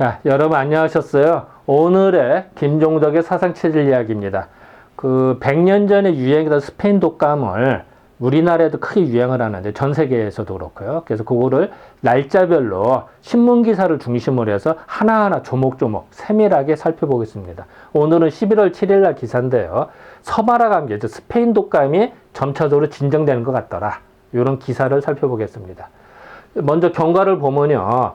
자, 여러분 안녕하셨어요? 오늘의 김종덕의 사상체질 이야기입니다. 100년 전에 유행했던 스페인 독감을 우리나라에도 크게 유행을 하는데 전 세계에서도 그렇고요. 그래서 그거를 날짜별로 신문기사를 중심으로 해서 하나하나 조목조목 세밀하게 살펴보겠습니다. 오늘은 11월 7일 날 기사인데요. 서바나 감기, 스페인 독감이 점차적으로 진정되는 것 같더라. 이런 기사를 살펴보겠습니다. 먼저 경과를 보면요.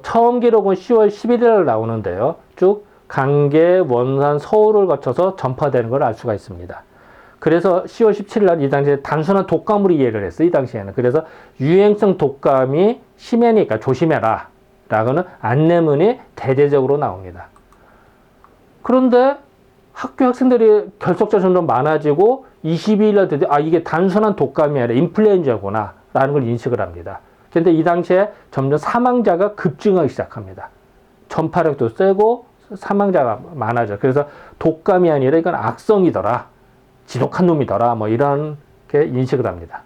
처음 기록은 10월 11일 나오는데요. 쭉 강계, 원산, 서울을 거쳐서 전파되는 걸 알 수가 있습니다. 그래서 10월 17일 날 이 당시에 단순한 독감으로 이해를 했어요. 이 당시에는. 그래서 유행성 독감이 심해니까 조심해라. 라고는 안내문이 대대적으로 나옵니다. 그런데 학교 학생들이 결석자 점점 많아지고 22일 날 드디어 이게 단순한 독감이 아니라 인플루엔자구나. 라는 걸 인식을 합니다. 근데 이 당시에 점점 사망자가 급증하기 시작합니다. 전파력도 세고 사망자가 많아져. 그래서 독감이 아니라 이건 악성이더라. 지독한 놈이더라. 뭐 이런 게 인식을 합니다.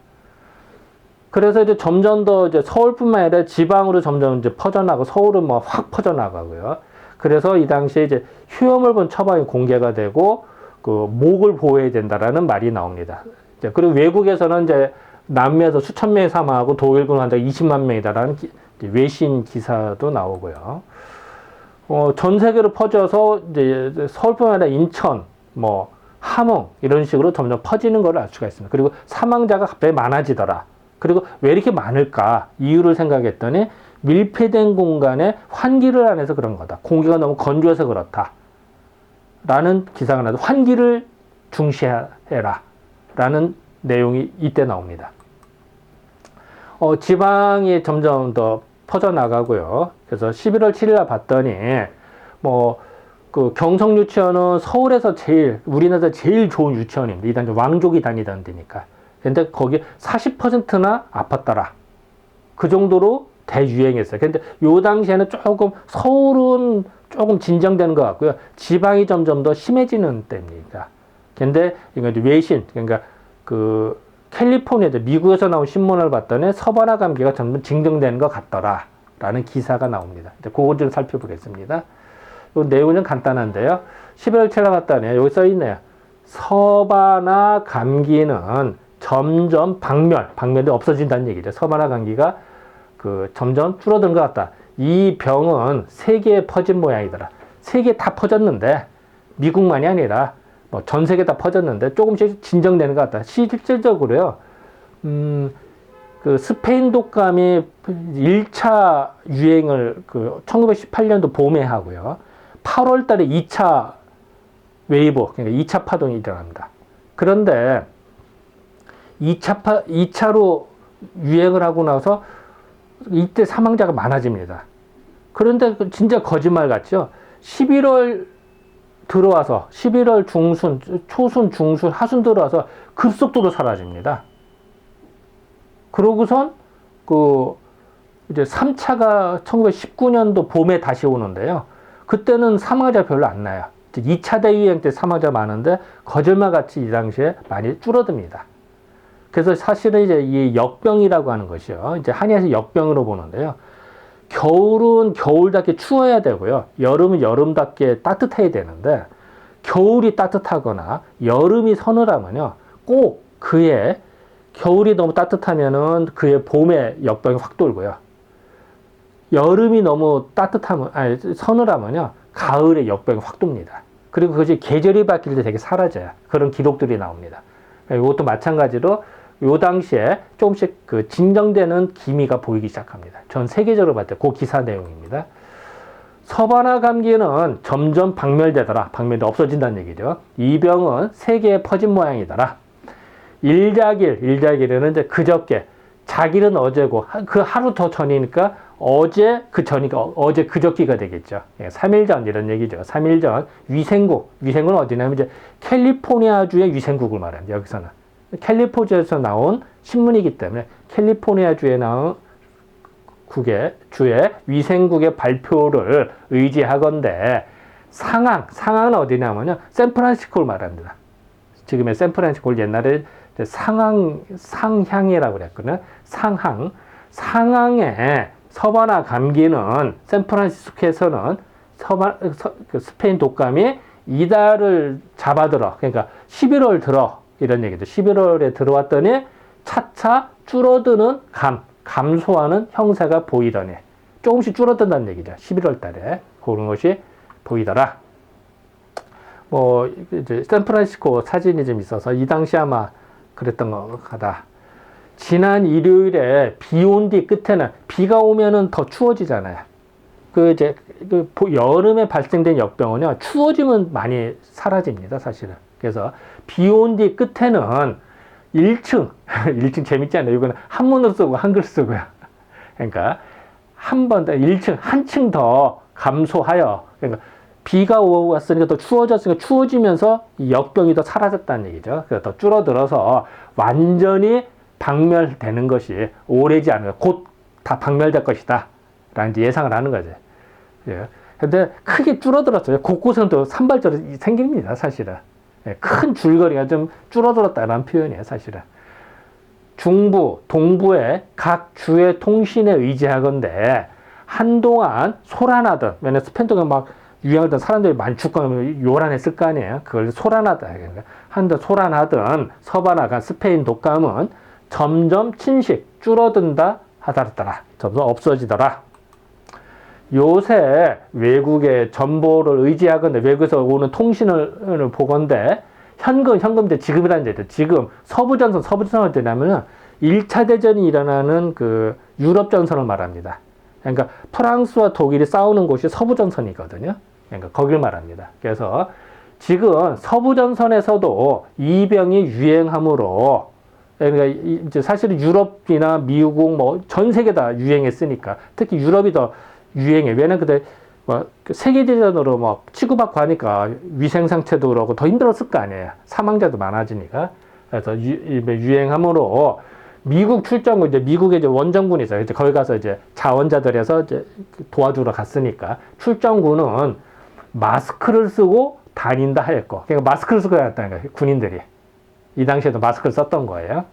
그래서 이제 점점 더 이제 서울뿐만 아니라 지방으로 점점 이제 퍼져나가고 서울은 뭐 확 퍼져나가고요. 그래서 이 당시에 이제 휴염을 본 처방이 공개가 되고 목을 보호해야 된다라는 말이 나옵니다. 그리고 외국에서는 이제 남미에서 수천 명이 사망하고 독일군 환자가 20만 명이다라는 외신 기사도 나오고요. 전 세계로 퍼져서 이제 서울뿐만 아니라 인천, 함흥 이런 식으로 점점 퍼지는 걸 알 수가 있습니다. 그리고 사망자가 갑자기 많아지더라. 그리고 왜 이렇게 많을까? 이유를 생각했더니 밀폐된 공간에 환기를 안 해서 그런 거다. 공기가 너무 건조해서 그렇다. 라는 기사가 나서 환기를 중시해라. 라는 내용이 이때 나옵니다. 지방이 점점 더 퍼져나가고요. 그래서 11월 7일 날 봤더니, 경성 유치원은 서울에서 우리나라에서 제일 좋은 유치원입니다. 이 당시 왕족이 다니던 데니까. 근데 거기 40%나 아팠더라. 그 정도로 대유행했어요. 근데 요 당시에는 서울은 조금 진정되는 것 같고요. 지방이 점점 더 심해지는 때입니다. 근데 이거 외신, 그러니까 캘리포니아, 미국에서 나온 신문을 봤더니 서바나 감기가 점점 진정되는 것 같더라. 라는 기사가 나옵니다. 그거 좀 살펴보겠습니다. 이 내용은 간단한데요. 11월 7일 봤더니 여기 써 있네요. 서바나 감기는 점점 박멸도 없어진다는 얘기죠. 서바나 감기가 점점 줄어든 것 같다. 이 병은 세계에 퍼진 모양이더라. 세계에 다 퍼졌는데, 미국만이 아니라 전 세계 다 퍼졌는데 조금씩 진정되는 것 같다. 실질적으로요. 스페인 독감이 1차 유행을 1918년도 봄에 하고요. 8월 달에 2차 웨이브, 그러니까 2차 파동이 일어납니다. 그런데 2차로 유행을 하고 나서 이때 사망자가 많아집니다. 그런데 진짜 거짓말 같죠? 11월 들어와서 11월 중순, 초순, 중순, 하순 들어와서 급속도로 사라집니다. 그러고선 이제 3차가 1919년도 봄에 다시 오는데요. 그때는 사망자 별로 안 나요. 2차 대유행 때 사망자 많은데 거짓말 같이 이 당시에 많이 줄어듭니다. 그래서 사실은 이제 이 역병이라고 하는 것이요. 이제 한의에서 역병으로 보는데요. 겨울은 겨울답게 추워야 되고요. 여름은 여름답게 따뜻해야 되는데 겨울이 따뜻하거나 여름이 서늘하면요. 꼭 겨울이 너무 따뜻하면은 그의 봄에 역병이 확 돌고요. 여름이 너무 서늘하면요. 가을에 역병이 확 돕니다. 그리고 그것이 계절이 바뀔 때 되게 사라져요. 그런 기록들이 나옵니다. 이것도 마찬가지로 요 당시에 조금씩 진정되는 기미가 보이기 시작합니다. 전 세계적으로 봤을 때 그 기사 내용입니다. 서바나 감기는 점점 박멸되더라. 박멸도 없어진다는 얘기죠. 이 병은 세계에 퍼진 모양이더라. 일자길은 이제 그저께, 자길은 어제고 그 하루 더 전이니까 어제 그저께가 되겠죠. 3일 전 이런 얘기죠. 3일 전 위생은 어디냐면 이제 캘리포니아주의 위생국을 말합니다. 여기서는 캘리포니아주에서 나온 신문이기 때문에 캘리포니아주에 나온 주의 위생국의 발표를 의지하건대 상황은 어디냐면요. 샌프란시스코를 말합니다. 지금의 샌프란시스코를 옛날에 상향이라고 그랬거든요. 상항에 서바나 감기는 샌프란시스코에서는 스페인 독감이 이달을 잡아들어. 그러니까 11월 들어. 이런 얘기죠. 11월에 들어왔더니 차차 줄어드는 감소하는 형세가 보이더니 조금씩 줄어든다는 얘기죠. 11월 달에. 그런 것이 보이더라. 뭐, 이제 샌프란시스코 사진이 좀 있어서 이 당시 아마 그랬던 것 같다. 지난 일요일에 비 온 뒤 끝에는 비가 오면은 더 추워지잖아요. 여름에 발생된 역병은요, 추워지면 많이 사라집니다, 사실은. 그래서 비 온 뒤 끝에는 1층 재밌지 않나요? 이거는 한문으로 쓰고 한글 쓰고요. 그러니까 한 층 더 감소하여, 그러니까 비가 왔으니까 더 추워졌으니까 추워지면서 이 역병이 더 사라졌다는 얘기죠. 그래서 더 줄어들어서 완전히 박멸되는 것이 오래지 않은, 곧 다 박멸될 것이다. 라는 예상을 하는 거죠. 예. 근데 크게 줄어들었어요. 곳곳은 또 산발절이 생깁니다, 사실은. 예. 큰 줄거리가 좀 줄어들었다는 표현이에요, 사실은. 중부, 동부의 각 주의 통신에 의지하건대 한동안 소란하던, 왜냐면 스페인 독감 막 유행하던 사람들이 많이 죽고 요란했을 거 아니에요. 그걸 소란하다. 한동안 소란하던 서바나가 스페인 독감은 점점 줄어든다 하더라. 점점 없어지더라. 요새 외국의 정보를 의지하건대 외국에서 오는 통신을 보건대 현금제 지금이라는 얘기죠. 지금 서부전선을 되냐면은 1차 대전이 일어나는 그 유럽 전선을 말합니다. 그러니까 프랑스와 독일이 싸우는 곳이 서부전선이거든요. 그러니까 거길 말합니다. 그래서 지금 서부전선에서도 이 병이 유행하므로, 그러니까 이제 사실은 유럽이나 미국 뭐 전 세계 다 유행했으니까 특히 유럽이 더 유행해. 왜냐면 그때 뭐 세계대전으로 막 치고받고 하니까 위생 상태도 그러고 더 힘들었을 거 아니에요. 사망자도 많아지니까. 그래서 유행하므로 미국 출정군, 이제 미국에 이제 원정군이 있어요. 이제 거기 가서 이제 자원자들에서 이제 도와주러 갔으니까 출정군은 마스크를 쓰고 다닌다 했고, 그러니까 마스크를 쓰고 다녔다는 거예요. 군인들이. 이 당시에도 마스크를 썼던 거예요.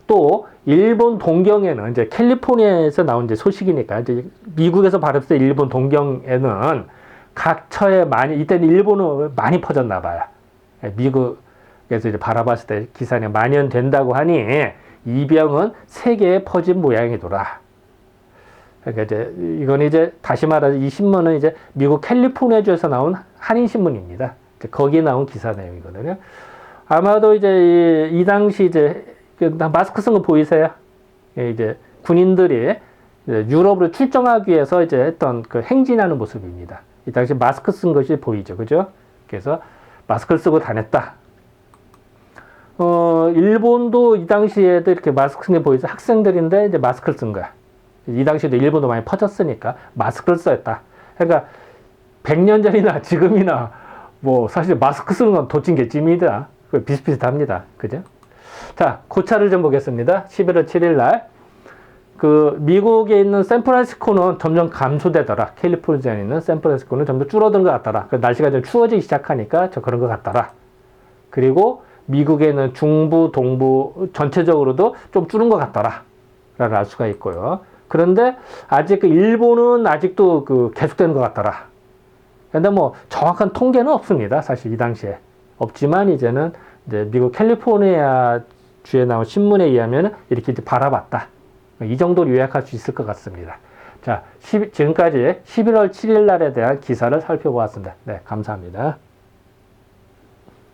또 일본 동경에는 이제 캘리포니아에서 나온 이제 소식이니까 이제 미국에서 발표된 일본 동경에는 각처에 이때는 일본은 많이 퍼졌나 봐요. 미국에서 이제 바라봤을 때 기사에 만연된다고 하니 이 병은 세계에 퍼진 모양이더라. 그러니까 이제 이건 이제 다시 말해서 이 신문은 이제 미국 캘리포니아주에서 나온 한인 신문입니다. 거기에 나온 기사 내용이거든요. 아마도 이제 이 당시 이제 마스크 쓴 거 보이세요? 이제 군인들이 이제 유럽으로 출정하기 위해서 이제 했던 그 행진하는 모습입니다. 이 당시 마스크 쓴 것이 보이죠, 그죠? 그래서 마스크를 쓰고 다녔다. 일본도 이 당시에도 이렇게 마스크 쓴 게 보이죠? 학생들인데 이제 마스크를 쓴 거야. 이 당시에도 일본도 많이 퍼졌으니까 마스크를 썼다. 그러니까 100년 전이나 지금이나 뭐 사실 마스크 쓰는 건 도찐개찜이다. 비슷비슷합니다. 그죠? 자, 고차를 좀 보겠습니다. 11월 7일 날. 미국에 있는 샌프란시스코는 점점 감소되더라. 캘리포니아에 있는 샌프란시스코는 점점 줄어든 것 같더라. 날씨가 좀 추워지기 시작하니까 그런 것 같더라. 그리고 미국에 있는 중부, 동부 전체적으로도 좀 줄은 것 같더라. 라고 알 수가 있고요. 그런데 아직 일본은 아직도 계속되는 것 같더라. 근데 뭐 정확한 통계는 없습니다. 사실 이 당시에. 없지만 이제는 이제 미국 캘리포니아 주에 나온 신문에 의하면 이렇게 이제 바라봤다. 이 정도로 요약할 수 있을 것 같습니다. 자, 지금까지 11월 7일 날에 대한 기사를 살펴보았습니다. 네, 감사합니다.